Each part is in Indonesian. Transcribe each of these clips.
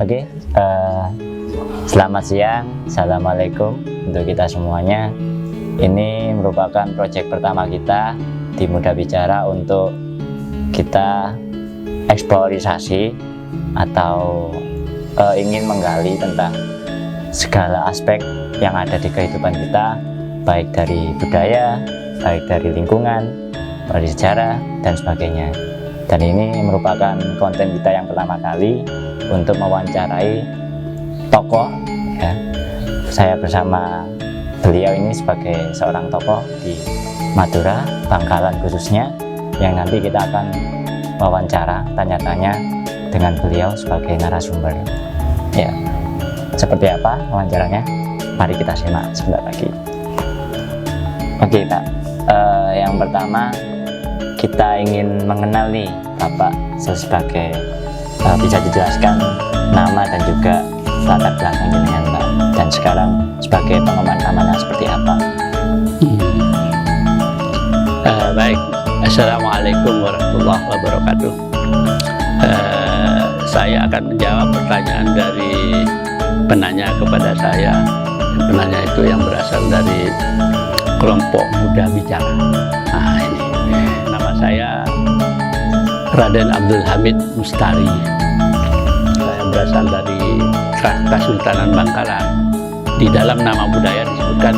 Oke, selamat siang, assalamualaikum untuk kita semuanya. Ini merupakan proyek pertama kita di Muda Bicara untuk kita eksplorasi atau ingin menggali tentang segala aspek yang ada di kehidupan kita, baik dari budaya, baik dari lingkungan, dari sejarah dan sebagainya. Dan ini merupakan konten kita yang pertama kali untuk mewawancarai tokoh, ya. Saya bersama beliau ini sebagai seorang tokoh di Madura, Bangkalan khususnya, yang nanti kita akan wawancara, tanya-tanya dengan beliau sebagai narasumber. Ya, seperti apa wawancaranya? Mari kita simak sebentar lagi. Oke, Pak. Yang pertama kita ingin mengenal nih Bapak sebagai bisa dijelaskan nama dan juga latar belakang jenengan, Pak, dan sekarang sebagai pengemban amanah seperti apa? Baik, assalamualaikum warahmatullahi wabarakatuh. Saya akan menjawab pertanyaan dari penanya kepada saya. Penanya itu yang berasal dari kelompok Muda Bicara. Nah, ini nama saya Raden Abdul Hamid Mustari. Saya berasal dari Kesultanan Bangkalan. Di dalam nama budaya disebutkan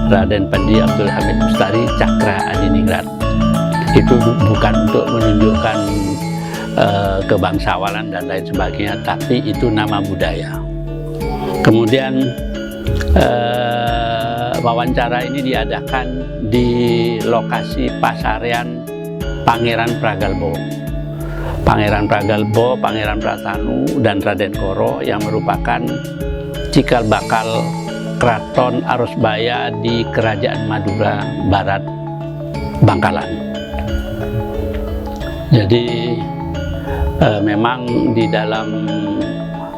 Raden Pandi Abdul Hamid Mustari Cakra Adiningrat. Itu bukan untuk menunjukkan kebangsawanan dan lain sebagainya, tapi itu nama budaya. Kemudian wawancara ini diadakan di lokasi Pasarian Pangeran Pragalbo. Pangeran Pragalbo, Pangeran Pratanu, dan Raden Koro yang merupakan cikal bakal Keraton Arusbaya di Kerajaan Madura Barat, Bangkalan. Jadi memang di dalam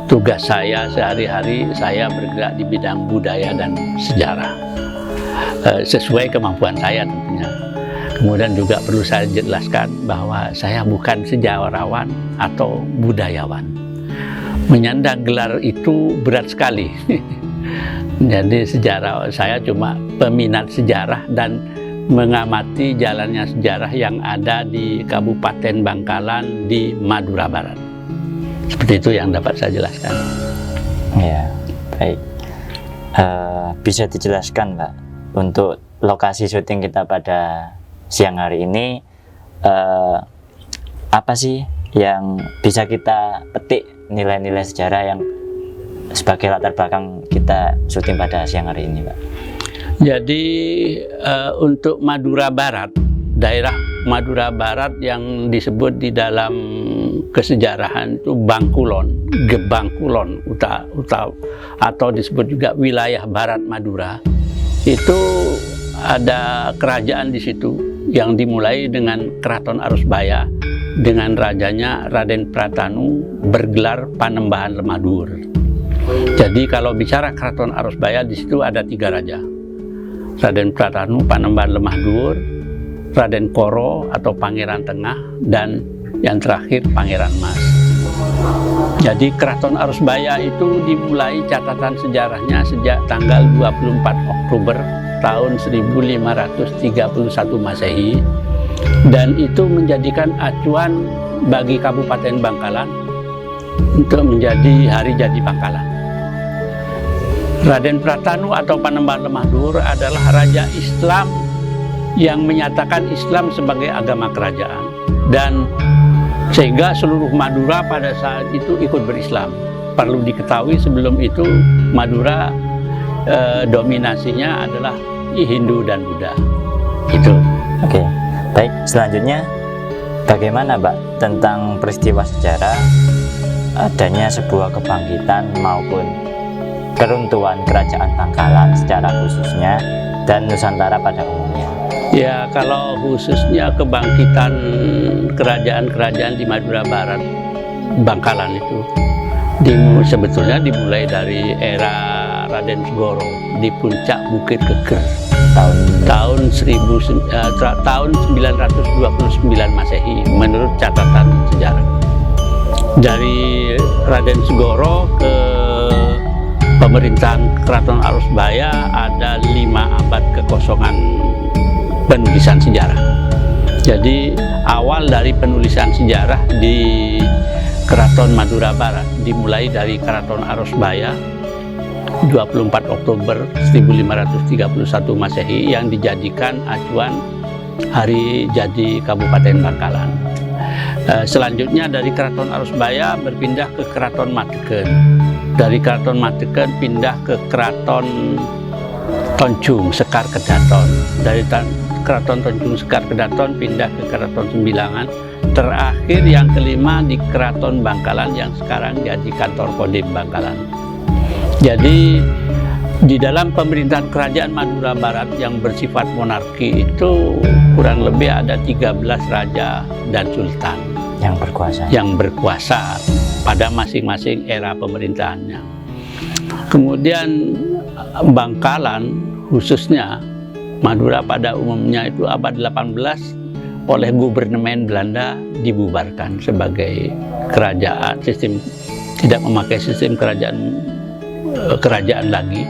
tugas saya sehari-hari saya bergerak di bidang budaya dan sejarah sesuai kemampuan saya tentunya. Kemudian juga perlu saya jelaskan bahwa saya bukan sejarawan atau budayawan. Menyandang gelar itu berat sekali. Jadi sejarah saya cuma peminat sejarah dan mengamati jalannya sejarah yang ada di Kabupaten Bangkalan di Madura Barat. Seperti itu yang dapat saya jelaskan. Ya, baik. Bisa dijelaskan, Pak, untuk lokasi syuting kita pada siang hari ini, apa sih yang bisa kita petik nilai-nilai sejarah yang sebagai latar belakang kita syuting pada siang hari ini, Pak? Jadi untuk Madura Barat, daerah Madura Barat yang disebut di dalam kesejarahan itu Bangkulon, Gebangkulon atau disebut juga wilayah Barat Madura, itu ada kerajaan di situ yang dimulai dengan Keraton Arusbaya dengan rajanya Raden Pratanu bergelar Panembahan Lemadur. Jadi kalau bicara Keraton Arusbaya di situ ada 3 raja. Raden Pratanu Panembahan Lemadur, Raden Koro atau Pangeran Tengah, dan yang terakhir Pangeran Mas. Jadi Keraton Arusbaya itu dimulai catatan sejarahnya sejak tanggal 24 Oktober tahun 1531 Masehi, dan itu menjadikan acuan bagi Kabupaten Bangkalan untuk menjadi hari jadi Bangkalan. Raden Pratanu atau Panembahan Lemadur adalah raja Islam yang menyatakan Islam sebagai agama kerajaan, dan sehingga seluruh Madura pada saat itu ikut berislam. Perlu diketahui sebelum itu Madura dominasinya adalah Hindu dan Buddha. Itu. Oke, baik. Selanjutnya, bagaimana, Pak, tentang peristiwa sejarah adanya sebuah kebangkitan maupun keruntuhan Kerajaan Bangkalan secara khususnya dan Nusantara pada umumnya? Ya, kalau khususnya kebangkitan kerajaan-kerajaan di Madura Barat, Bangkalan itu sebetulnya dimulai dari era Raden Segoro di puncak Bukit Keker tahun 1929 Masehi menurut catatan sejarah. Dari Raden Segoro ke pemerintahan Keraton Arusbaya ada 5 abad kekosongan penulisan sejarah. Jadi awal dari penulisan sejarah di Keraton Madura Barat dimulai dari Keraton Arusbaya 24 Oktober 1531 Masehi yang dijadikan acuan hari jadi Kabupaten Bangkalan. Selanjutnya dari Keraton Arusbaya berpindah ke Keraton Mateken. Dari Keraton Mateken pindah ke Keraton Toncung Sekar Kedaton. Dari Keraton Toncung Sekar Kedaton pindah ke Keraton Sembilangan. Terakhir yang kelima di Keraton Bangkalan yang sekarang jadi kantor Kodim Bangkalan. Jadi di dalam pemerintahan kerajaan Madura Barat yang bersifat monarki itu kurang lebih ada 13 raja dan sultan yang berkuasa pada masing-masing era pemerintahannya. Kemudian Bangkalan khususnya Madura pada umumnya itu abad 18 oleh gubernemen Belanda dibubarkan sebagai kerajaan, sistem tidak memakai sistem kerajaan lagi.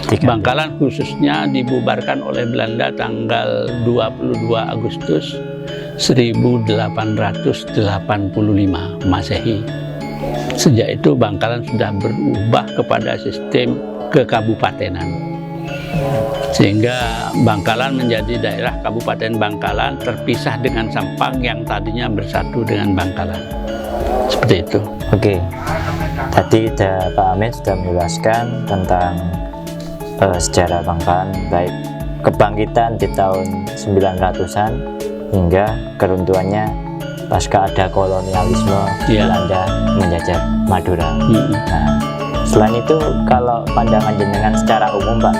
Bangkalan khususnya dibubarkan oleh Belanda tanggal 22 Agustus 1885 Masehi. Sejak itu Bangkalan sudah berubah kepada sistem kekabupatenan, sehingga Bangkalan menjadi daerah Kabupaten Bangkalan terpisah dengan Sampang yang tadinya bersatu dengan Bangkalan. Seperti itu. Oke, tadi Pak Amin sudah menjelaskan tentang sejarah Bangkalan, baik kebangkitan di tahun 900-an hingga keruntuhannya pasca ada kolonialisme Belanda menjajah Madura. Nah, selain itu kalau pandangan jenengan secara umum Pak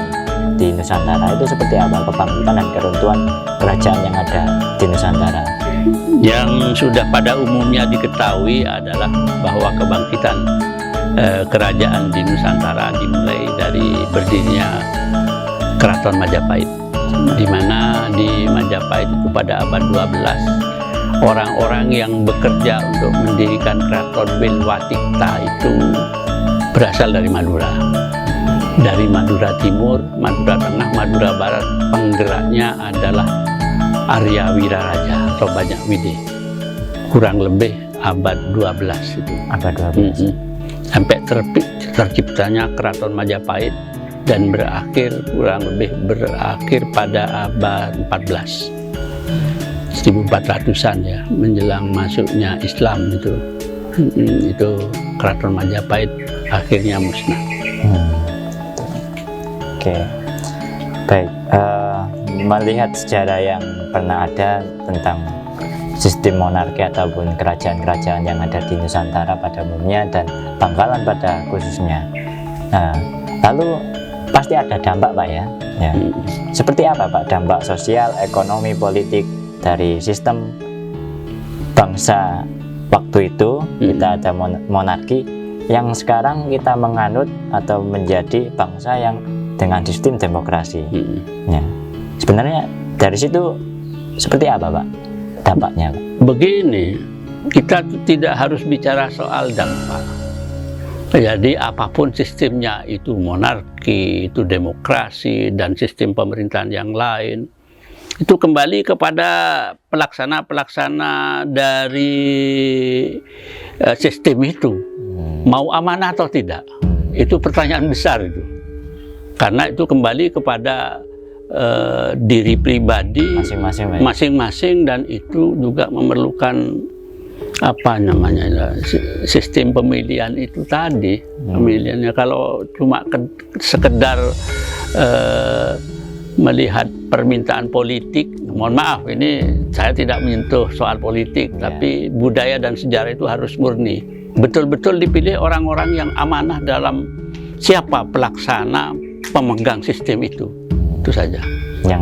di Nusantara itu seperti apa kebangkitan dan keruntuhan kerajaan yang ada di Nusantara? Yang sudah pada umumnya diketahui adalah bahwa kebangkitan kerajaan di Nusantara dimulai dari berdirinya Keraton Majapahit, di mana di Majapahit itu pada abad 12 orang-orang yang bekerja untuk mendirikan Keraton Bilwatikta itu berasal dari Madura. Dari Madura Timur, Madura Tengah, Madura Barat, penggeraknya adalah Arya Wiraraja atau Banyak Wide. Kurang lebih abad 12 itu. Abad 12. Sampai terciptanya Keraton Majapahit dan kurang lebih berakhir pada abad 14. 1400-an ya, menjelang masuknya Islam itu Keraton Majapahit akhirnya musnah. Oke, baik. Melihat sejarah yang pernah ada tentang sistem monarki ataupun kerajaan-kerajaan yang ada di Nusantara pada umumnya dan Bangkalan pada khususnya. Nah, lalu pasti ada dampak Pak ya. Seperti apa Pak dampak sosial, ekonomi, politik dari sistem bangsa waktu itu? Kita ada monarki yang sekarang kita menganut atau menjadi bangsa yang dengan sistem demokrasi. Ya. Sebenarnya dari situ seperti apa Pak dampaknya Pak? Begini, kita tidak harus bicara soal dampak. Jadi apapun sistemnya, itu monarki, itu demokrasi, dan sistem pemerintahan yang lain, itu kembali kepada pelaksana-pelaksana dari sistem itu. Mau amanah atau tidak? Itu pertanyaan besar itu. Karena itu kembali kepada diri pribadi masing-masing, dan itu juga memerlukan sistem pemilihan itu tadi. Pemilihannya kalau cuma sekedar melihat permintaan politik, mohon maaf ini saya tidak menyentuh soal politik, tapi budaya dan sejarah itu harus murni. Betul-betul dipilih orang-orang yang amanah dalam siapa pelaksana pemegang sistem itu saja. Yang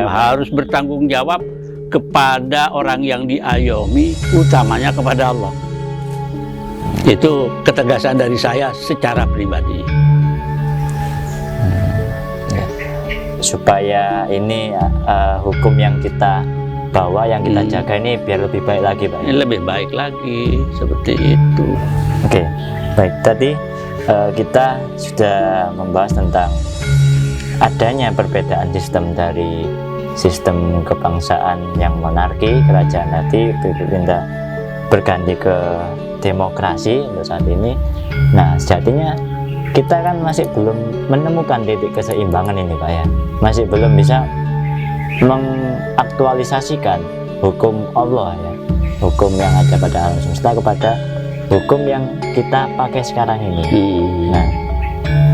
harus bertanggung jawab kepada orang yang diayomi, utamanya kepada Allah. Itu ketegasan dari saya secara pribadi. Supaya ini hukum yang kita bahwa yang kita jaga ini biar lebih baik lagi, Pak. Ini lebih baik lagi, seperti itu. Oke, baik. Tadi kita sudah membahas tentang adanya perbedaan sistem dari sistem kebangsaan yang monarki, kerajaan tadi berpindah berganti ke demokrasi untuk saat ini. Nah, sejatinya kita kan masih belum menemukan titik keseimbangan ini, Pak ya. Masih belum bisa mengaktualisasikan hukum Allah ya, hukum yang ada pada alam semesta kepada hukum yang kita pakai sekarang ini. Nah,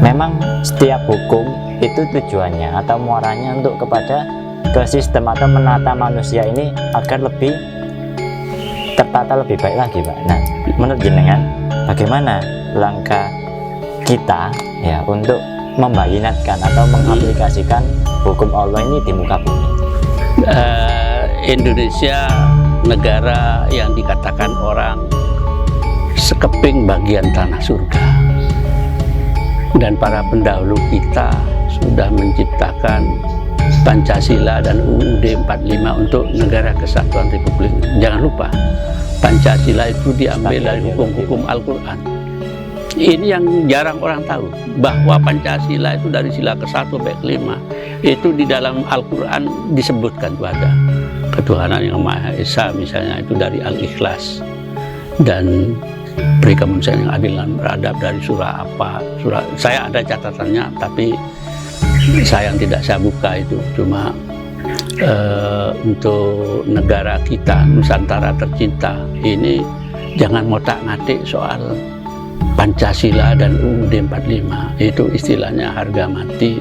memang setiap hukum itu tujuannya atau muaranya untuk kepada ke sistem atau menata manusia ini agar lebih tertata lebih baik lagi, Pak. Nah, menurut jenengan bagaimana langkah kita ya untuk membayinatkan atau mengaplikasikan hukum Allah ini di muka bumi? Indonesia negara yang dikatakan orang sekeping bagian tanah surga, dan para pendahulu kita sudah menciptakan Pancasila dan UUD 45 untuk Negara Kesatuan Republik. Jangan lupa, Pancasila itu diambil dari hukum-hukum Al-Quran. Ini yang jarang orang tahu, bahwa Pancasila itu dari sila ke-1 sampai ke-5 itu di dalam Al-Quran disebutkan itu ada ketuhanan yang Maha Esa, misalnya itu dari Al-Ikhlas, dan beri kemanusiaan yang adil dan beradab dari surah apa, surah saya ada catatannya tapi sayang tidak saya buka itu. Cuma untuk negara kita Nusantara tercinta ini jangan ngotak-ngatik soal Pancasila dan UUD 45. Itu istilahnya harga mati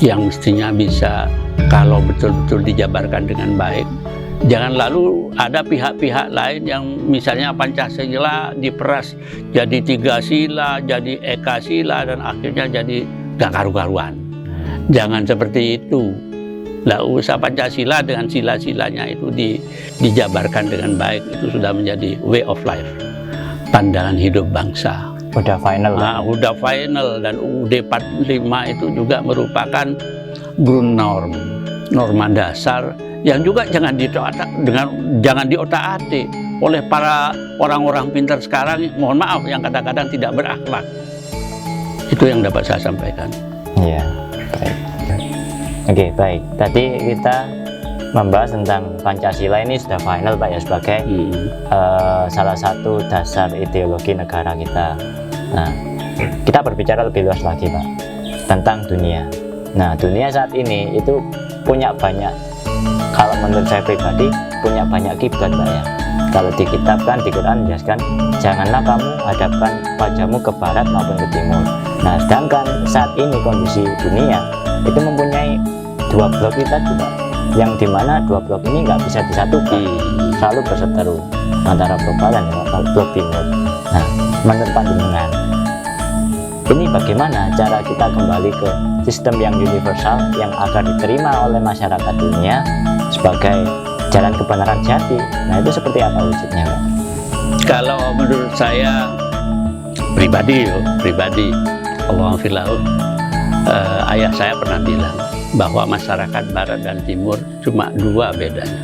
yang mestinya bisa kalau betul-betul dijabarkan dengan baik. Jangan lalu ada pihak-pihak lain yang misalnya Pancasila diperas jadi 3 sila, jadi Eka sila, dan akhirnya jadi gak karu-karuan. Jangan seperti itu. Lah, usah Pancasila dengan sila-silanya itu dijabarkan dengan baik, itu sudah menjadi way of life, pandangan hidup bangsa. Udah final. Nah, udah final. Dan UUD 45 itu juga merupakan ground norm, norma dasar yang juga jangan diotak-atik oleh para orang-orang pintar sekarang. Mohon maaf, yang kadang-kadang tidak berakhlak. Itu yang dapat saya sampaikan. Iya, baik. Oke, baik. Tadi kita membahas tentang Pancasila ini sudah final, Pak ya, sebagai salah satu dasar ideologi negara kita. Nah, kita berbicara lebih luas lagi, Pak, tentang dunia. Nah, dunia saat ini itu punya banyak, kalau menurut saya pribadi, punya banyak kiblat, Pak ya. Kalau dikitabkan di Quran menjelaskan, janganlah kamu hadapkan wajahmu ke barat maupun ke timur. Nah, sedangkan saat ini kondisi dunia itu mempunyai 2 blok kita juga, yang dimana 2 blok ini nggak bisa disatukan, selalu berseteru antara blok barat dan blok timur. Nah, menurut panjenengan, ini bagaimana cara kita kembali ke sistem yang universal yang agar diterima oleh masyarakat dunia sebagai jalan kebenaran jati? Nah, itu seperti apa wujudnya, Pak? Kalau menurut saya pribadi, Allahumma filahu, ayah saya pernah bilang bahwa masyarakat barat dan timur cuma 2 bedanya.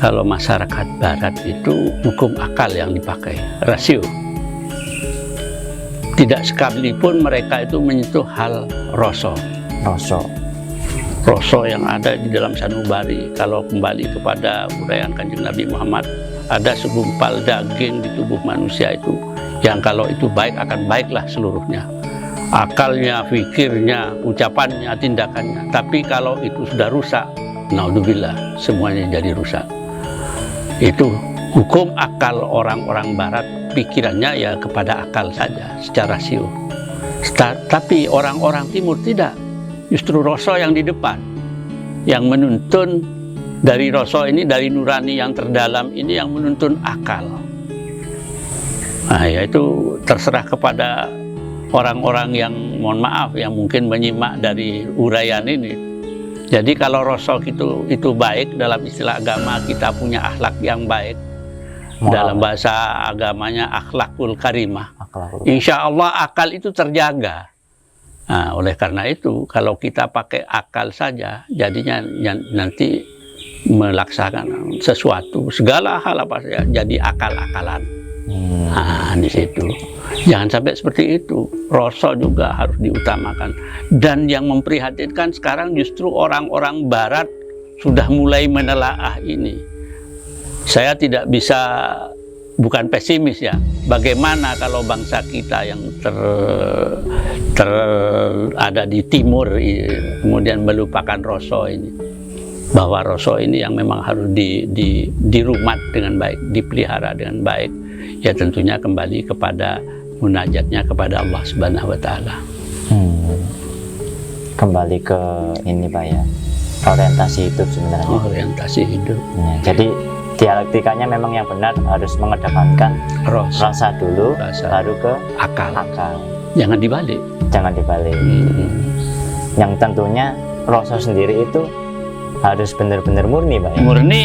Kalau masyarakat barat itu hukum akal yang dipakai, rasio. Tidak sekalipun mereka itu menyentuh hal roso yang ada di dalam sanubari. Kalau kembali kepada uraian Kanjeng Nabi Muhammad, ada segumpal daging di tubuh manusia itu yang kalau itu baik akan baiklah seluruhnya, akalnya, fikirnya, ucapannya, tindakannya. Tapi kalau itu sudah rusak, naudzubillah, semuanya jadi rusak. Itu hukum akal orang-orang barat, pikirannya ya kepada akal saja secara rasio. Tapi orang-orang timur tidak, justru rasa yang di depan, yang menuntun dari rasa ini, dari nurani yang terdalam ini yang menuntun akal. Nah, yaitu terserah kepada orang-orang yang, mohon maaf, yang mungkin menyimak dari uraian ini. Jadi kalau rasa itu baik, dalam istilah agama kita punya akhlak yang baik. Dalam bahasa agamanya akhlakul karimah. Insya Allah akal itu terjaga. Nah, oleh karena itu kalau kita pakai akal saja, jadinya nanti melaksanakan sesuatu, segala hal apa saja jadi akal-akalan. Nah, di situ jangan sampai seperti itu. Rasa juga harus diutamakan. Dan yang memprihatinkan sekarang justru orang-orang Barat sudah mulai menelaah ini. Saya tidak bisa, bukan pesimis ya, bagaimana kalau bangsa kita yang ada di timur kemudian melupakan rasa ini, bahwa rasa ini yang memang harus dirumat dengan baik, dipelihara dengan baik, ya tentunya kembali kepada munajatnya kepada Allah Subhanahu wa Ta'ala. Kembali ke ini Pak ya, orientasi hidup sebenarnya. Orientasi hidup. Ya, jadi dialektikanya memang yang benar harus mengedepankan rasa dulu, baru ke akal. Jangan dibalik. Yang tentunya rasa sendiri itu harus benar-benar murni Pak ya? Murni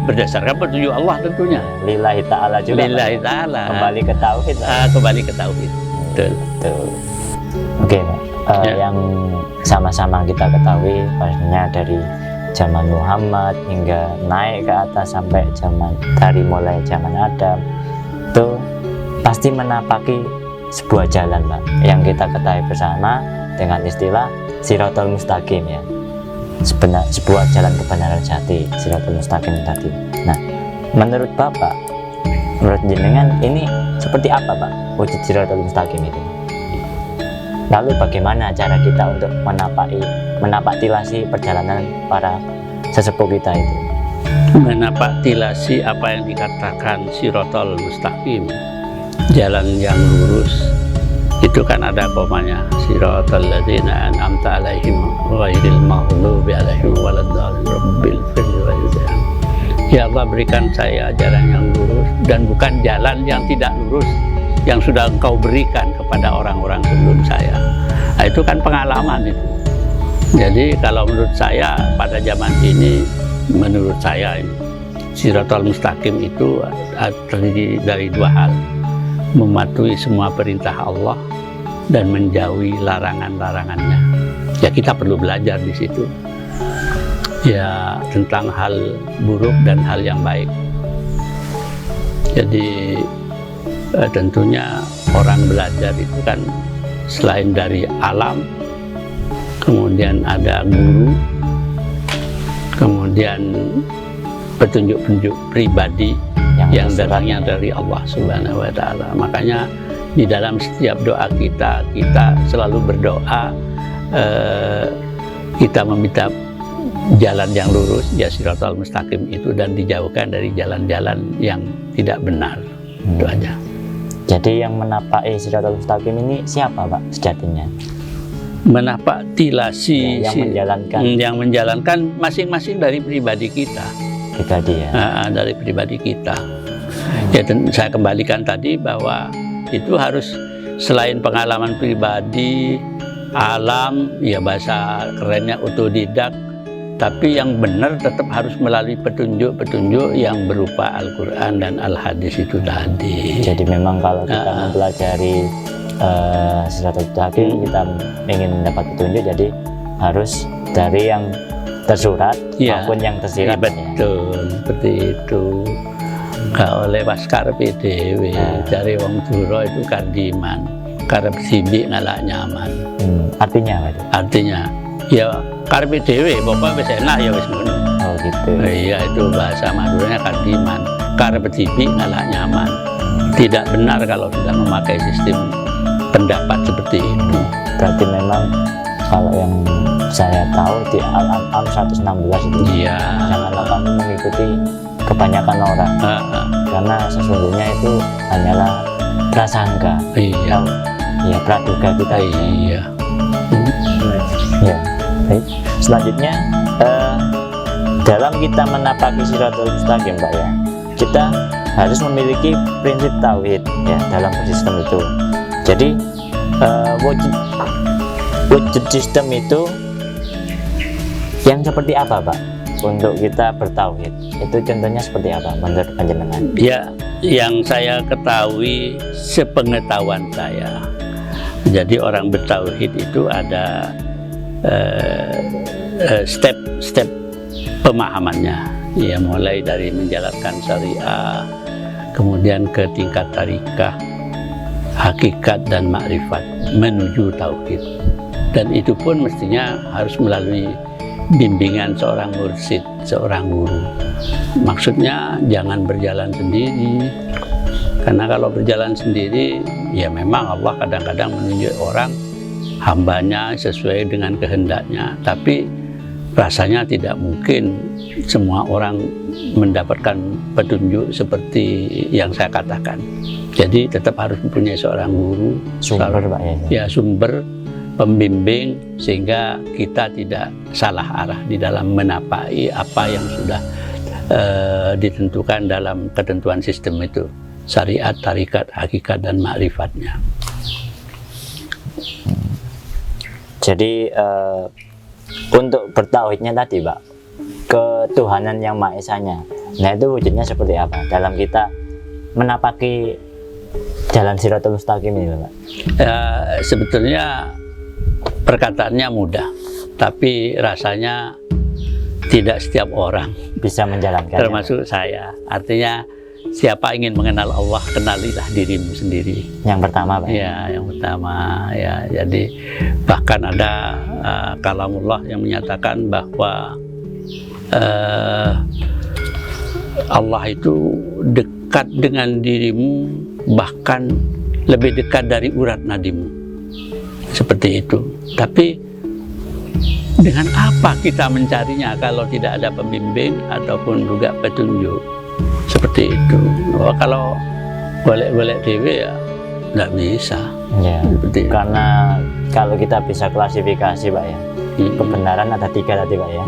berdasarkan petunjuk Allah tentunya. Lillahi ta'ala juga. Lillahi ta'ala. Kembali ke tauhid. Kembali ke tauhid. Betul. Oke Pak. Yang sama-sama kita ketahui pastinya dari zaman Muhammad hingga naik ke atas sampai mulai zaman Adam itu pasti menapaki sebuah jalan Pak, yang kita ketahui bersama dengan istilah Shirathul Mustaqim ya, sebuah jalan kebenaran jati, Shirathul Mustaqim tadi. Nah, menurut Bapak, menurut jenengan ini seperti apa Pak wujud Shirathul Mustaqim itu? Lalu bagaimana cara kita untuk menapak tilasi perjalanan para sesepuh kita itu? Menapak tilasi apa yang dikatakan Shirathul Mustaqim, jalan yang lurus, itu kan ada komanya, Shirathal ladzina an'amta 'alaihim ghairil maghdubi 'alaihim waladdallin rabbil firli wal hidayah. Ya Allah, berikan saya jalan yang lurus dan bukan jalan yang tidak lurus yang sudah Engkau berikan kepada orang-orang sebelum saya. Nah, itu kan pengalaman itu. Jadi kalau menurut saya pada zaman ini, menurut saya ini Shirathul Mustaqim itu terdiri dari dua hal: mematuhi semua perintah Allah dan menjauhi larangan-larangannya. Ya, kita perlu belajar di situ ya tentang hal buruk dan hal yang baik. Jadi tentunya orang belajar itu kan selain dari alam, kemudian ada guru, kemudian petunjuk-petunjuk pribadi yang datangnya dari Allah Subhanahu wa Ta'ala. Makanya di dalam setiap doa kita selalu berdoa, kita meminta jalan yang lurus, ya Shirathul Mustaqim itu, dan dijauhkan dari jalan-jalan yang tidak benar. Itu aja. Jadi yang menapaki Shirathul Mustaqim ini siapa Pak sejatinya? Menapak tilasi yang menjalankan masing-masing dari pribadi kita. Dari pribadi kita. Ya, saya kembalikan tadi bahwa itu harus selain pengalaman pribadi, alam, ya bahasa kerennya otodidak, tapi yang benar tetap harus melalui petunjuk-petunjuk yang berupa Al-Quran dan Al-Hadis itu tadi. Jadi memang kalau kita mempelajari Shirathul Mustaqim, kita ingin mendapat petunjuk, jadi harus dari yang tersurat maupun yang tersirat. Betul, seperti itu. Gak oleh pas karepe dhewe, dari wong Dura itu kardiman, karep simbik ngalak nyaman. Artinya apa itu? Artinya ya karepe dhewe, pokoknya wis enak ya wis ngono. Oh gitu. Iya, itu bahasa Maduranya kardiman, karep simbik ngalak nyaman. Tidak benar kalau sudah memakai sistem pendapat seperti itu. Berarti memang kalau yang saya tahu di Al-An'am 116 itu, janganlah kamu mengikuti kebanyakan orang, karena sesungguhnya itu hanyalah prasangka, ya praduga kita. Ya, baik. Selanjutnya dalam kita menapaki Shirathul Mustaqim Pak ya, kita harus memiliki prinsip tauhid ya dalam sistem itu. Jadi wujud sistem itu yang seperti apa Pak untuk kita bertauhid? Itu contohnya seperti apa menurut panjenengan? Ya, yang saya ketahui, sepengetahuan saya, jadi orang bertauhid itu ada step-step pemahamannya. ya mulai dari menjalankan syariah, kemudian ke tingkat tarikah, hakikat dan makrifat menuju tauhid. Dan itu pun mestinya harus melalui bimbingan seorang mursyid, seorang guru. Maksudnya jangan berjalan sendiri, karena kalau berjalan sendiri ya memang Allah kadang-kadang menunjuk orang hambanya sesuai dengan kehendaknya, tapi rasanya tidak mungkin semua orang mendapatkan petunjuk seperti yang saya katakan. Jadi tetap harus mempunyai seorang guru, Sumber Pak ya. ya sumber pembimbing, sehingga kita tidak salah arah di dalam menapai apa yang sudah ditentukan dalam ketentuan sistem itu, syariat, tarikat, hakikat dan ma'rifatnya. Jadi untuk bertauhidnya tadi Pak, ketuhanan yang Maha Esanya, nah itu wujudnya seperti apa dalam kita menapaki jalan Shirathul Mustaqim ini Pak? Sebetulnya perkataannya mudah, tapi rasanya tidak setiap orang Bisa menjalankan. termasuk saya. Artinya siapa ingin mengenal Allah, kenalilah dirimu sendiri. Yang pertama Pak. Ya, yang pertama ya. Jadi bahkan ada kalamullah yang menyatakan bahwa Allah itu dekat dengan dirimu, bahkan lebih dekat dari urat nadimu. Seperti itu. Tapi dengan apa kita mencarinya kalau tidak ada pembimbing ataupun juga petunjuk? Seperti itu. Oh, kalau golek-golek dewe ya nggak bisa. Ya. Seperti itu. Karena kalau kita bisa klasifikasi Pak ya, kebenaran ada 3 tadi Pak ya.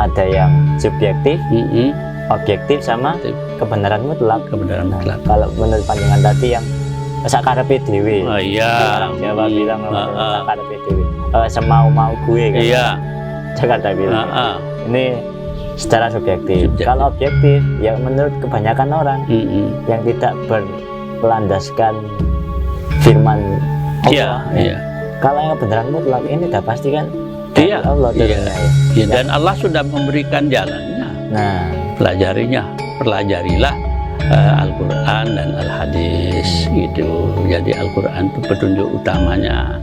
Ada yang subjektif, objektif, sama kebenaran mutlak. Kebenaran mutlak. Kalau menurut panjangan tadi yang sakarepe dhewe. Oh iya. Orang Jawa bilang sakarepe dhewe. Semau-mau gue kan. Iya. Jakarta bilang. Ini secara subjektif. Kalau objektif, ya menurut kebanyakan orang yang tidak berlandaskan firman Allah. Iya. Kalau yang kebenaran mutlak ini udah pasti kan dari Iya. Allah turunnya ya. Ya, dan Allah sudah memberikan jalannya. Nah, Pelajarilah Al-Quran dan Al-Hadis gitu. Jadi Al-Quran itu petunjuk utamanya,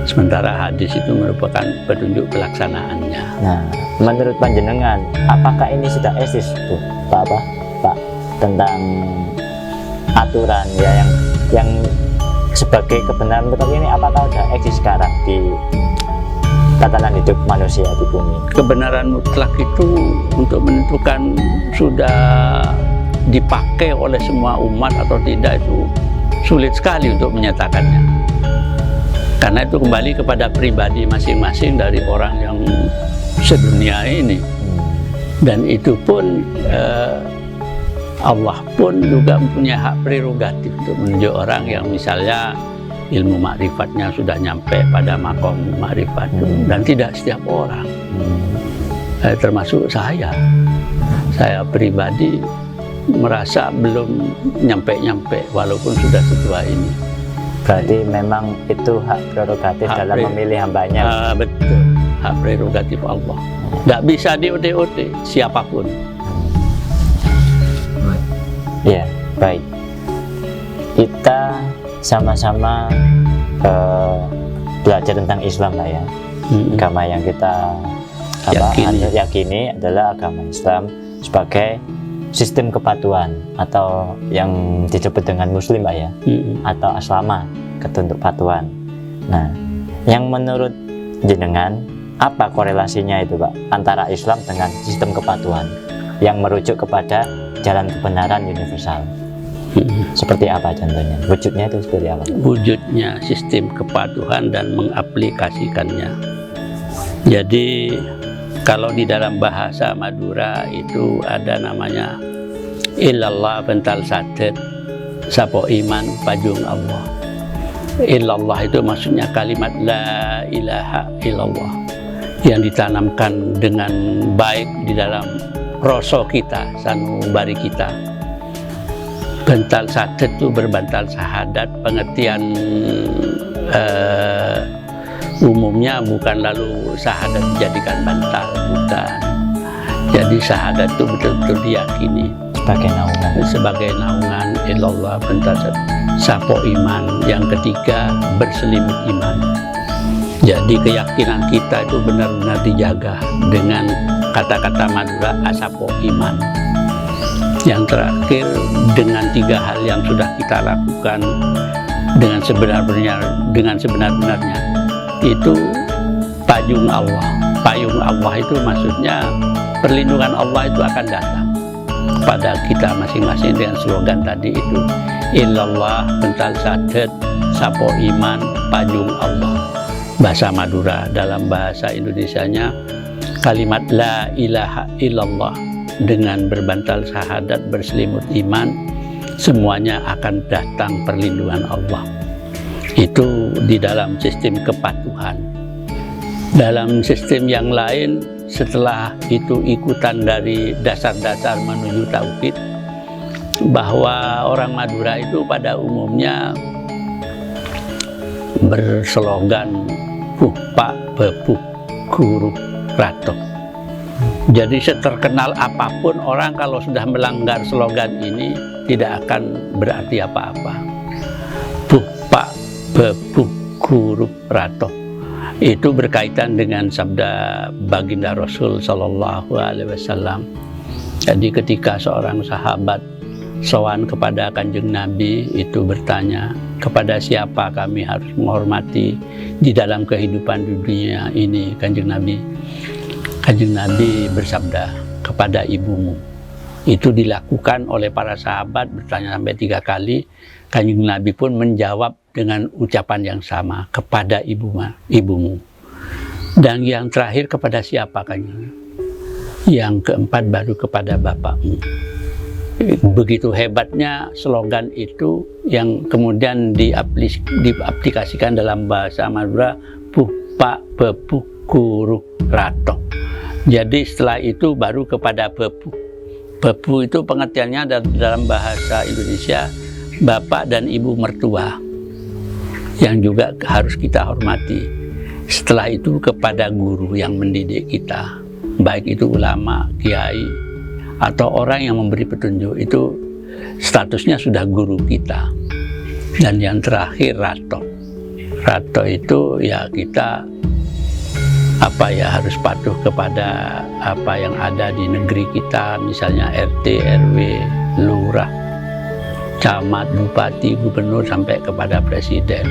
sementara hadis itu merupakan petunjuk pelaksanaannya. nah, menurut panjenengan, apakah ini sudah eksis Bu? Pak, tentang aturan ya yang sebagai kebenaran mutlak ini, apakah sudah eksis sekarang di tatanan hidup manusia di bumi? Kebenaran mutlak itu untuk menentukan sudah dipakai oleh semua umat atau tidak itu sulit sekali untuk menyatakannya, karena itu kembali kepada pribadi masing-masing dari orang yang sedunia ini. Dan itu pun Allah pun juga mempunyai hak prerogatif untuk menunjuk orang yang misalnya ilmu makrifatnya sudah nyampe pada makom makrifat, dan tidak setiap orang. Termasuk saya pribadi merasa belum nyampe walaupun sudah setua ini. Berarti memang itu hak prerogatif dalam memilih hambanya. Betul, hak prerogatif Allah. Nggak bisa di-OT-OT siapapun. Ya, baik. Kita sama-sama belajar tentang Islam lah ya. Agama yang kita yakini adalah agama Islam sebagai sistem kepatuhan atau yang disebut dengan Muslim Pak ya, atau aslama, ketuntut patuhan. Nah, yang menurut jenengan apa korelasinya itu Pak antara Islam dengan sistem kepatuhan yang merujuk kepada jalan kebenaran universal? Seperti apa contohnya? Wujudnya itu seperti apa? Wujudnya sistem kepatuhan dan mengaplikasikannya. Jadi kalau di dalam bahasa Madura itu ada namanya illallah bental sadet, sapo iman pajung Allah. Illallah itu maksudnya kalimat la ilaha illallah yang ditanamkan dengan baik di dalam rasa kita, sanubari kita. Bental sadet itu berbantal syahadat, pengertian umumnya bukan lalu syahadat dijadikan bantal, bukan. Jadi syahadat itu betul-betul diyakini sebagai naungan. sebagai naungan ilallah pentasat sapo iman. Yang ketiga, berselimut iman. Jadi keyakinan kita itu benar-benar dijaga dengan kata-kata Madura asapo iman. Yang terakhir, dengan 3 hal yang sudah kita lakukan dengan sebenar-benarnya itu payung Allah. Payung Allah itu maksudnya perlindungan Allah itu akan datang kepada kita masing-masing dengan slogan tadi itu, illallah bental sadet sapo iman payung Allah. Bahasa Madura, dalam bahasa Indonesianya kalimat la ilaha illallah, dengan berbantal syahadat berselimut iman semuanya akan datang perlindungan Allah. Itu di dalam sistem kepatuhan. Dalam sistem yang lain, setelah itu ikutan dari dasar-dasar menuju tauhid, bahwa orang Madura itu pada umumnya berslogan Pupak Bebuk Guru Ratok. Jadi seterkenal apapun orang, kalau sudah melanggar slogan ini tidak akan berarti apa-apa. Pupak Bebuk Guru Ratok itu berkaitan dengan sabda baginda Rasul Sallallahu Alaihi Wasallam. Jadi ketika seorang sahabat sowan kepada Kanjeng Nabi itu bertanya, kepada siapa kami harus menghormati di dalam kehidupan dunia ini, Kanjeng Nabi? Kanjeng Nabi bersabda, kepada ibumu. Itu dilakukan oleh para sahabat, bertanya sampai 3 kali. Kanjeng Nabi pun menjawab dengan ucapan yang sama, kepada ibumu. Dan yang terakhir kepada siapa, Kanjeng? Yang keempat baru kepada bapakmu. Begitu hebatnya slogan itu yang kemudian diaplikasikan dalam bahasa Madura, Pupak Bebuk Guru Ratok. Jadi setelah itu baru kepada bebu. Bebu itu pengertiannya dalam bahasa Indonesia bapak dan ibu mertua, yang juga harus kita hormati. Setelah itu kepada guru yang mendidik kita, baik itu ulama, kiai, atau orang yang memberi petunjuk, itu statusnya sudah guru kita. Dan yang terakhir rato. Rato itu ya kita harus patuh kepada apa yang ada di negeri kita, misalnya RT, RW, lurah, camat, bupati, gubernur, sampai kepada presiden.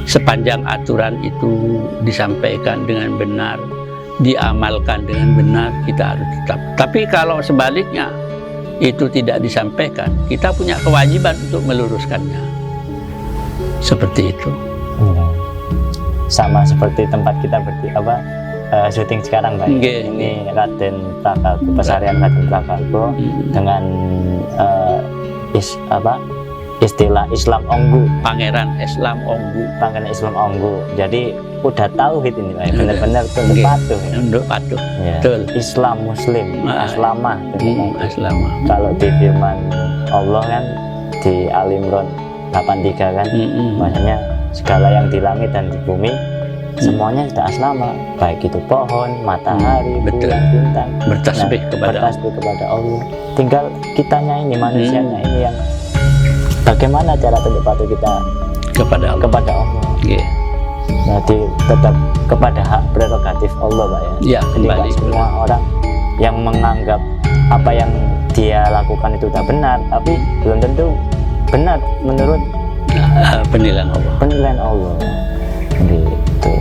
Sepanjang aturan itu disampaikan dengan benar, diamalkan dengan benar, kita harus tetap. Tapi kalau sebaliknya itu tidak disampaikan, kita punya kewajiban untuk meluruskannya. Seperti itu. Sama seperti tempat kita syuting sekarang, Pak. Ini Raden Prakalbo, Pesarian Raden Prakalbo dengan istilah Islam Onggu, Pangeran Islam Onggu. Pangeran Islam Onggu. Jadi udah tauhid ini, Pak. Benar-benar tunduk patuh. Tunduk patuh. Ya. Betul. Islam Muslim, Aslamah. Aslamah. Kalau di firman Allah kan di Al-Imran 83 kan, maksudnya segala yang di langit dan di bumi semuanya sudah aslama, baik itu pohon, matahari, bulan, bintang, bertasbih kepada Allah. Tinggal kitanya ini, manusianya ini yang bagaimana cara tunduk patuh kita kepada Allah. Yeah. Jadi tetap kepada hak prerogatif Allah, Pak, ya. Jadi tidak semua orang yang menganggap apa yang dia lakukan itu tidak benar, tapi belum tentu benar menurut penilaian Allah. Gitu.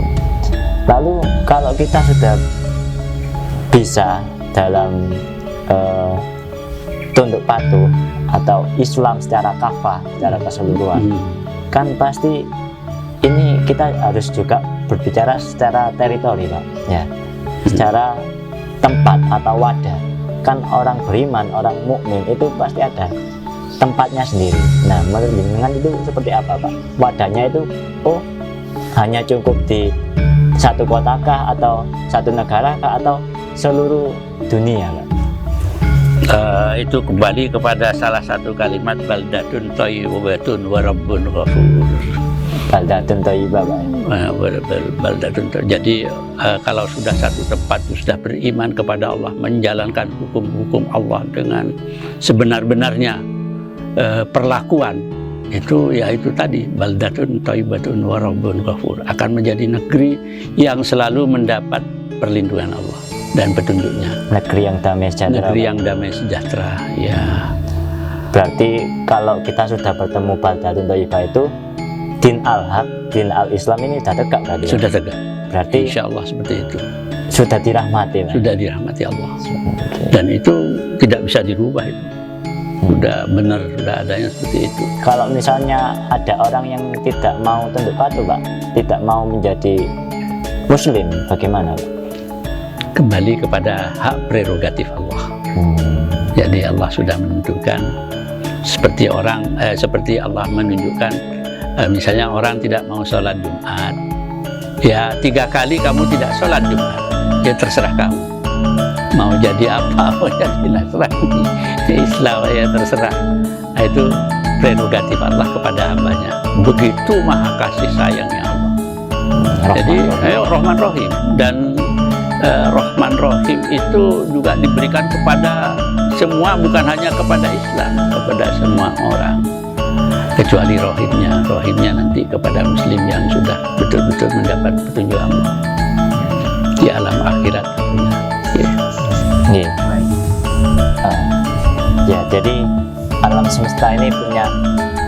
Lalu kalau kita sudah bisa dalam tunduk patuh atau Islam secara kafah, secara keseluruhan, kan pasti ini kita harus juga berbicara secara teritori, Pak, ya, secara tempat atau wadah. Kan orang beriman, orang mukmin itu pasti ada tempatnya sendiri. Nah, menurut jenengan itu seperti apa, Pak? Wadahnya itu hanya cukup di satu kota kah, atau satu negara kah, atau seluruh dunia, Pak? Itu kembali kepada salah satu kalimat baldatun thayyibatun wa rabbun ghafur. baldatun thayyibah, Pak. Baldatun. Jadi kalau sudah satu tempat sudah beriman kepada Allah, menjalankan hukum-hukum Allah dengan sebenar-benarnya perlakuan, itu tadi baldatun thayyibatun wa rabbun ghafur, akan menjadi negeri yang selalu mendapat perlindungan Allah dan petunjuknya. Negeri yang damai sejahtera. Negeri yang damai sejahtera, ya. Berarti kalau kita sudah bertemu baldatun thayyibah itu, din al-haq, din al-Islam ini sudah tegak berarti. Sudah tegak. Berarti Insya Allah seperti itu. sudah dirahmati, Pak. Sudah dirahmati Allah. Oke. Dan itu tidak bisa dirubah itu. Sudah benar, sudah adanya seperti itu. Kalau misalnya ada orang yang tidak mau tunduk patuh, Pak, tidak mau menjadi Muslim, bagaimana, Pak? Kembali kepada hak prerogatif Allah. Jadi Allah sudah menentukan, seperti Allah menunjukkan, misalnya orang tidak mau sholat Jumat, ya 3 kali kamu tidak sholat Jumat, ya terserah kamu. Mau jadi apa, mau jadi Nasrani, Islam, ya terserah. Nah, itu prerogatif Allah kepada hambanya. Begitu maha kasih sayangnya Allah. Jadi Rahman Rahim, dan Rahman Rahim itu juga diberikan kepada semua, bukan hanya kepada Islam, kepada semua orang, kecuali Rahimnya nanti kepada Muslim yang sudah betul-betul mendapat petunjuk Allah di alam akhirat. Ya, jadi alam semesta ini punya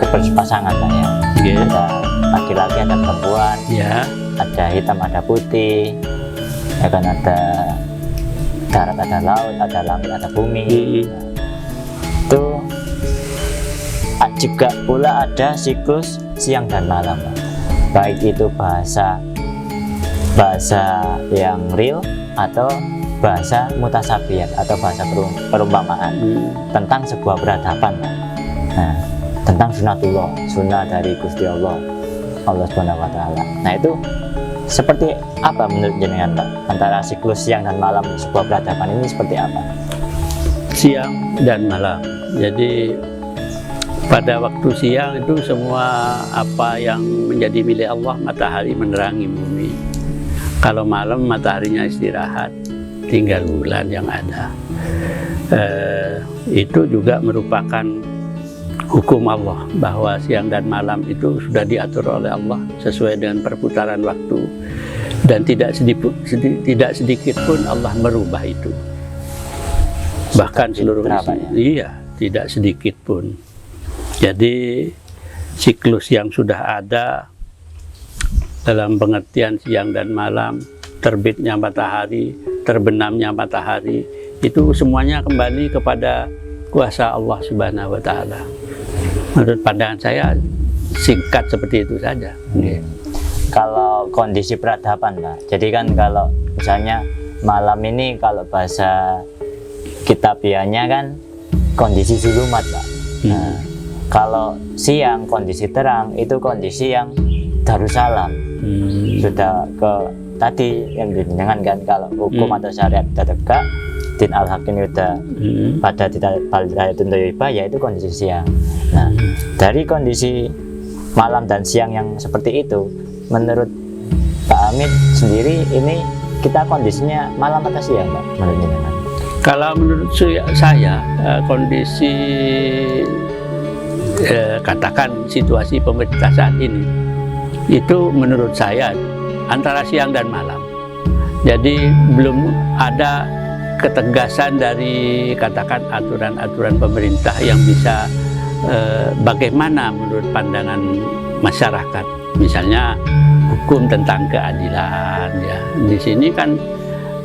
keberpasangan, Pak, ya. Ada laki-laki, ada perempuan, ada hitam, ada putih, ya kan, ada darat, ada laut, ada langit, ada bumi. Itu juga pula ada siklus siang dan malam, Pak. Baik itu bahasa yang real atau bahasa mutasabiyat atau bahasa perumpamaan tentang sebuah peradaban, Pak. Nah, tentang sunnah dari Gusti Allah Subhanahu wa Ta'ala. Nah, itu seperti apa menurut jenengan, Pak? Antara siklus siang dan malam sebuah peradaban ini seperti apa? Siang dan malam. Jadi pada waktu siang itu semua apa yang menjadi milik Allah, matahari menerangi bumi. Kalau malam mataharinya istirahat, tinggal bulan yang ada. Itu juga merupakan hukum Allah, bahwa siang dan malam itu sudah diatur oleh Allah sesuai dengan perputaran waktu, dan tidak sedikit pun Allah merubah itu. Bahkan seluruh tidak sedikit pun. Jadi siklus yang sudah ada dalam pengertian siang dan malam, terbitnya matahari, terbenamnya matahari, itu semuanya kembali kepada kuasa Allah Subhanahu wa Ta'ala. Menurut pandangan saya singkat seperti itu saja. Kalau kondisi peradaban, Pak, jadi kan kalau misalnya malam ini kalau bahasa kitabiahnya kan kondisi zulumat, Pak. Nah, kalau siang kondisi terang itu kondisi yang Darussalam. Sudah ke tadi yang didengarkan kan, kalau hukum atau syariat sudah tegak, din al-haq ini sudah pada baldatun thayyibah, yaitu kondisi siang. Nah, dari kondisi malam dan siang yang seperti itu, menurut Pak Hamid sendiri ini kita kondisinya malam atau siang, Pak? Menurut jenengan? Kalau menurut saya kondisi katakan situasi pemerintah saat ini itu menurut saya antara siang dan malam. Jadi belum ada ketegasan dari katakan aturan-aturan pemerintah yang bisa bagaimana menurut pandangan masyarakat. Misalnya hukum tentang keadilan, ya. Di sini kan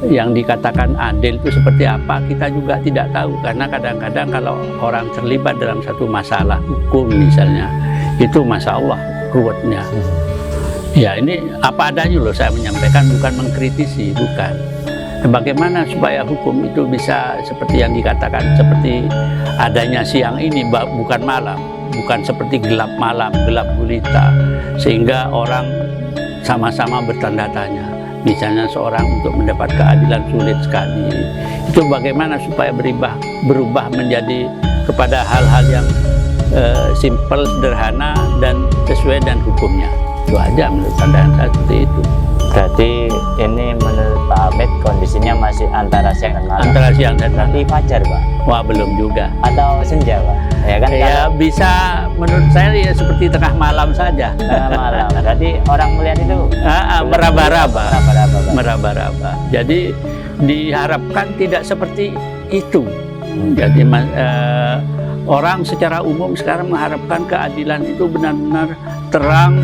yang dikatakan adil itu seperti apa kita juga tidak tahu, karena kadang-kadang kalau orang terlibat dalam satu masalah hukum misalnya, itu Masya Allah ruwetnya. Ya, ini apa adanya loh saya menyampaikan, bukan mengkritisi, bukan. Bagaimana supaya hukum itu bisa seperti yang dikatakan, seperti adanya siang ini, bukan malam, bukan seperti gelap malam, gelap gulita, sehingga orang sama-sama bertanda tanya. Misalnya seorang untuk mendapat keadilan sulit sekali. Itu bagaimana supaya berubah menjadi kepada hal-hal yang simpel, sederhana, dan sesuai dengan hukumnya. Itu aja menurut pandangan saya seperti itu. Berarti ini menurut Pak Hamid kondisinya masih antara siang dan malam. Antara siang dan malam. Berarti fajar, Pak? Wah, belum juga. Atau senja, Pak? Ya kan? Ya bisa, menurut saya ya seperti tengah malam saja. Tengah malam. Berarti orang melihat itu meraba-raba. Meraba-raba, Pak. Meraba-raba. Jadi diharapkan tidak seperti itu. Jadi orang secara umum sekarang mengharapkan keadilan itu benar-benar terang,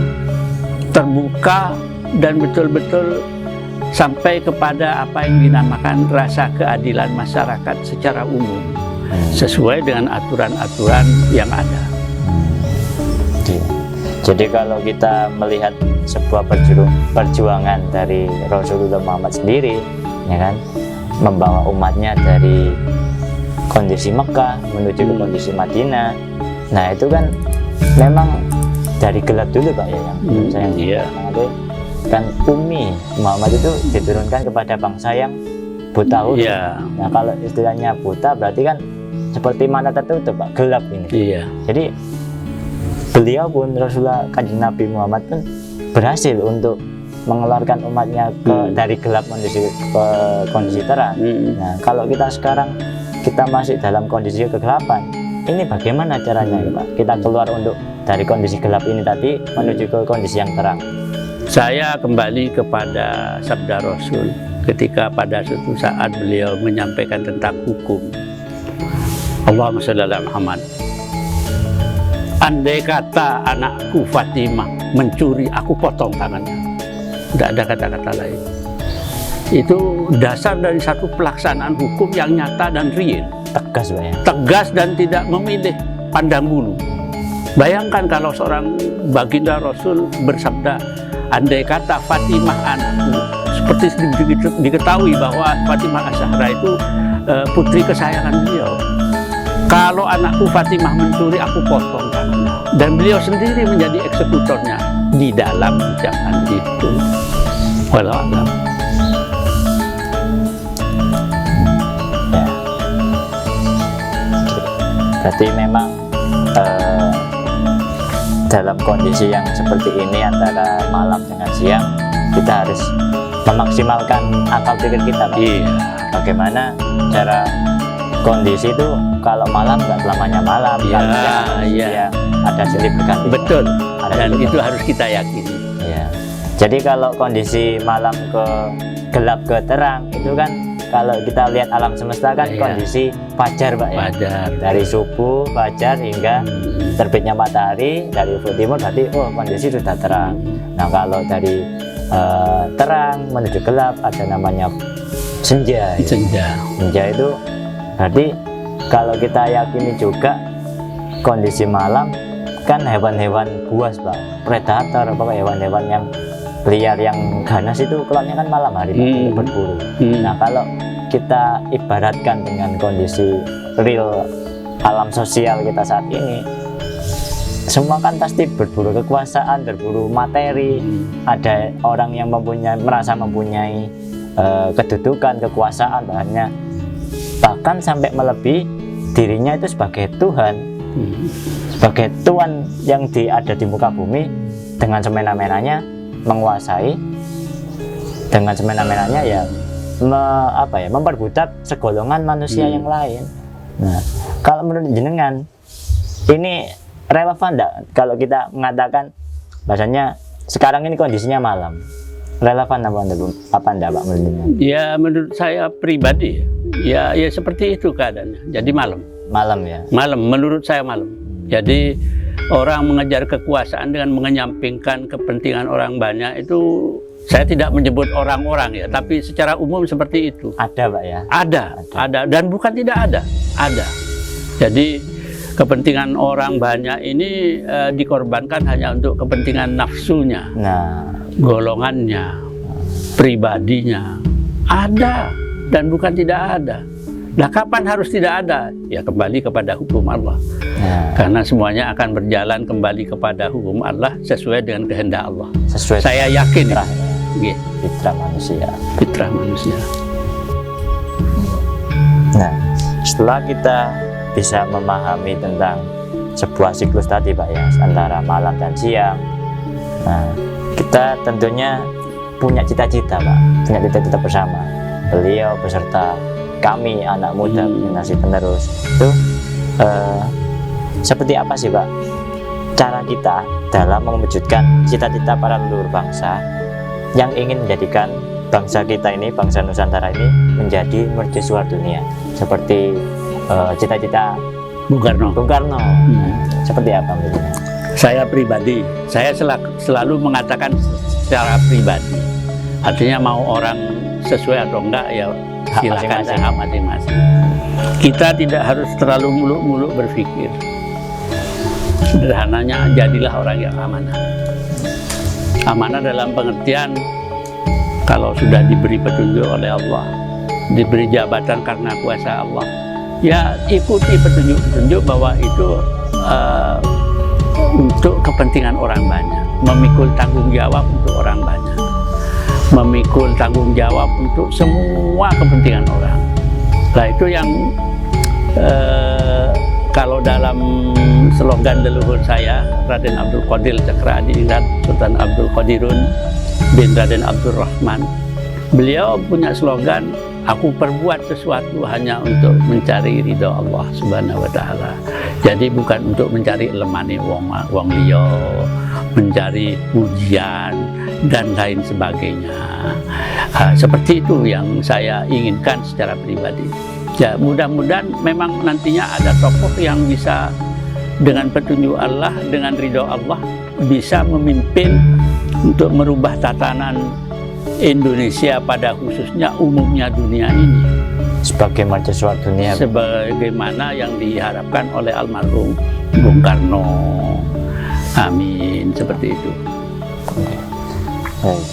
terbuka, dan betul-betul sampai kepada apa yang dinamakan rasa keadilan masyarakat secara umum, sesuai dengan aturan-aturan yang ada. Jadi kalau kita melihat sebuah perjuangan dari Rasulullah Muhammad sendiri, ya kan, membawa umatnya dari kondisi Mekah menuju ke kondisi Madinah, nah itu kan memang dari gelap dulu, Pak, ya, yang saya kan Umi Muhammad itu diturunkan kepada bangsa yang buta huruf. Nah kalau istilahnya buta berarti kan seperti mata tertutup, Pak, gelap ini. Jadi beliau pun, Rasulullah Kanjeng Nabi Muhammad pun berhasil untuk mengeluarkan umatnya dari gelap menuju ke kondisi terang. Nah kalau kita sekarang kita masih dalam kondisi kegelapan, ini bagaimana caranya, ya, Pak? Kita keluar dari kondisi gelap ini tadi menuju ke kondisi yang terang. Saya kembali kepada sabda Rasul ketika pada suatu saat beliau menyampaikan tentang hukum. Allahumma shalli ala Muhammad. Andai kata anakku Fatimah mencuri, aku potong tangannya. Tidak ada kata-kata lain. Itu dasar dari satu pelaksanaan hukum yang nyata dan real. Tegas, Pak, ya? Tegas dan tidak memilih pandang bulu. Bayangkan kalau seorang baginda Rasul bersabda, andai kata Fatimah anakku, seperti diketahui bahwa Fatimah Az-Zahra itu putri kesayangan beliau. Kalau anakku Fatimah mencuri, aku potong tangannya. Dan beliau sendiri menjadi eksekutornya di dalam ucapan itu. Wallahu a'lam. Ya. Berarti memang dalam kondisi yang seperti ini antara malam dengan siang, kita harus memaksimalkan akal pikir kita, Pak. Bagaimana cara kondisi itu kalau malam nggak selamanya malam, kalau siang ya ada silih berganti. Betul. Dan itu harus kita yakini. Ya. Jadi kalau kondisi malam ke gelap ke terang itu kan, kalau kita lihat alam semesta kan kondisi fajar, Pak, ya. Fajar. Dari subuh fajar hingga terbitnya matahari dari ufuk timur, berarti kondisi sudah terang. Nah kalau dari terang menuju gelap ada namanya senja. Senja itu berarti kalau kita yakini juga kondisi malam kan hewan-hewan buas, Pak, predator, hewan-hewan yang liar yang ganas itu keluarnya kan malam hari, Pak, untuk berburu. Nah kalau kita ibaratkan dengan kondisi real alam sosial kita saat ini, semua kan pasti berburu kekuasaan, berburu materi. Ada orang yang merasa mempunyai kedudukan, kekuasaan, bahkan sampai melebihi dirinya itu sebagai Tuhan, sebagai Tuhan yang ada di muka bumi, dengan semena-menanya menguasai, dengan semena-menanya ya memperbudak segolongan manusia yang lain. Nah, kalau menurut jenengan ini relevan enggak kalau kita mengatakan bahasanya sekarang ini kondisinya malam? Relevan apa enggak, Pak, menurut jenengan? Ya menurut saya pribadi ya seperti itu keadaannya. Jadi malam. Malam, ya. Malam, menurut saya malam. Jadi orang mengejar kekuasaan dengan mengenyampingkan kepentingan orang banyak itu, saya tidak menyebut orang-orang ya, tapi secara umum seperti itu. Ada, Pak, ya? Ada. Dan bukan tidak ada. Jadi kepentingan orang banyak ini dikorbankan hanya untuk kepentingan nafsunya, golongannya, pribadinya. Ada dan bukan tidak ada. Nah, kapan harus tidak ada? Ya kembali kepada hukum Allah. Karena semuanya akan berjalan kembali kepada hukum Allah sesuai dengan kehendak Allah. Saya yakin fitrah manusia. Fitrah manusia. Nah, setelah kita bisa memahami tentang sebuah siklus tadi, Pak, ya, antara malam dan siang. Nah, kita tentunya punya cita-cita, Pak, punya cita-cita bersama. Beliau beserta kami anak muda generasi penerus itu seperti apa sih, Pak, cara kita dalam mewujudkan cita-cita para leluhur bangsa yang ingin menjadikan bangsa kita ini, bangsa Nusantara ini menjadi mercusuar dunia, seperti cita-cita Bung Karno. Seperti apa menurutnya? Saya pribadi, saya selalu mengatakan secara pribadi. Artinya mau orang sesuai atau enggak ya silakan, hak masing-masing. Kita tidak harus terlalu muluk-muluk berpikir. Sederhananya, jadilah orang yang amanah. Amanah dalam pengertian kalau sudah diberi petunjuk oleh Allah, diberi jabatan karena kuasa Allah, ya ikuti petunjuk-petunjuk bahwa itu untuk kepentingan orang banyak, memikul tanggung jawab untuk orang banyak, memikul tanggung jawab untuk semua kepentingan orang. Nah itu yang kalau dalam slogan leluhur saya, Raden Abdul Qadir Cakra Adiningrat Sultan Abdul Qadirun bin Raden Abdul Rahman, beliau punya slogan, aku perbuat sesuatu hanya untuk mencari ridho Allah Subhanahu wa Ta'ala. Jadi bukan untuk mencari lemane wong liya, mencari pujian dan lain sebagainya. Seperti itu yang saya inginkan secara pribadi. Ya, mudah-mudahan memang nantinya ada tokoh yang bisa dengan petunjuk Allah, dengan ridho Allah, bisa memimpin untuk merubah tatanan Indonesia pada khususnya umumnya dunia ini sebagai mercusuar dunia, sebagaimana yang diharapkan oleh almarhum Bung Karno. Amin, seperti itu. Baik.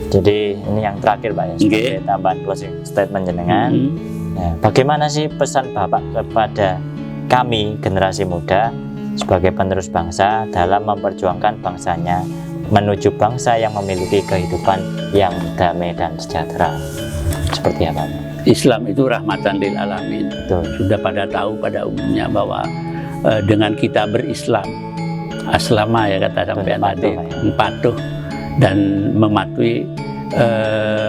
Jadi ini yang terakhir, Pak, ya, sebagai tambahan closing statement jenengan. Nah, bagaimana sih pesan Bapak kepada kami generasi muda sebagai penerus bangsa dalam memperjuangkan bangsanya menuju bangsa yang memiliki kehidupan yang damai dan sejahtera? Seperti apa? Islam itu rahmatan lil alamin. Betul. Sudah pada tahu pada umumnya bahwa dengan kita berislam, aslama ya kata sampean tadi, patuh dan mematuhi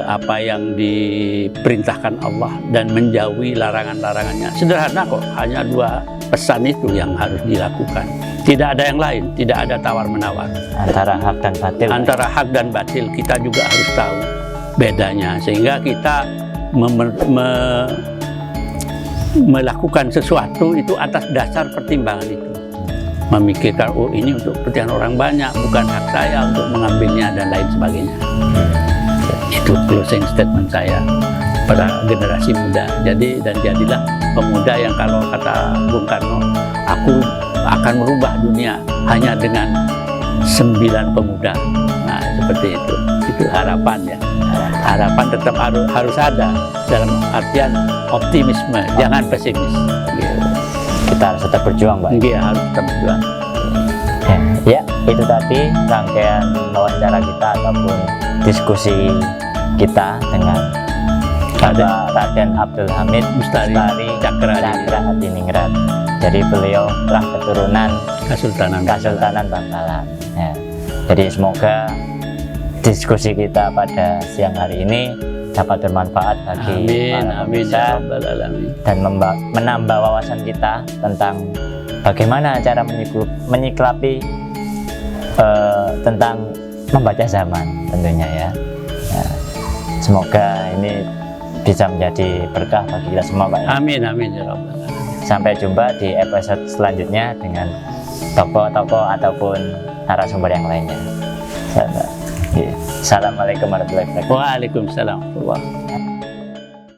apa yang diperintahkan Allah dan menjauhi larangan-larangannya. Sederhana kok, hanya 2 pesan itu yang harus dilakukan. Tidak ada yang lain, tidak ada tawar-menawar. Antara hak dan batil. Antara hak dan batil kita juga harus tahu bedanya, sehingga kita melakukan sesuatu itu atas dasar pertimbangan itu. Memikirkan, oh ini untuk kepentingan orang banyak, bukan hak saya untuk mengambilnya dan lain sebagainya. Itu closing statement saya pada generasi muda. Jadi dan jadilah pemuda yang kalau kata Bung Karno, aku akan merubah dunia hanya dengan 9 pemuda. Nah seperti itu harapan ya. Harapan tetap harus ada dalam artian optimisme, jangan pesimis. Kita harus tetap berjuang, Pak. Iya, harus tetap berjuang. Ya, itu tadi rangkaian wawancara kita ataupun diskusi kita dengan Bapak Raden Abdul Hamid Mustari Cakra Adiningrat. Jadi beliau telah keturunan Kesultanan Bangkalan. Ya. Jadi semoga diskusi kita pada siang hari ini dapat bermanfaat bagi para pemirsa dan menambah wawasan kita tentang bagaimana cara menyikapi tentang membaca zaman tentunya ya. Nah, semoga ini bisa menjadi berkah bagi kita semua, Pak. Amin amin ya Rabbal alamin. Sampai jumpa di episode selanjutnya dengan tokoh-tokoh ataupun narasumber yang lainnya. Assalamualaikum warahmatullahi wabarakatuh. Waalaikumsalam warahmatullahi wabarakatuh.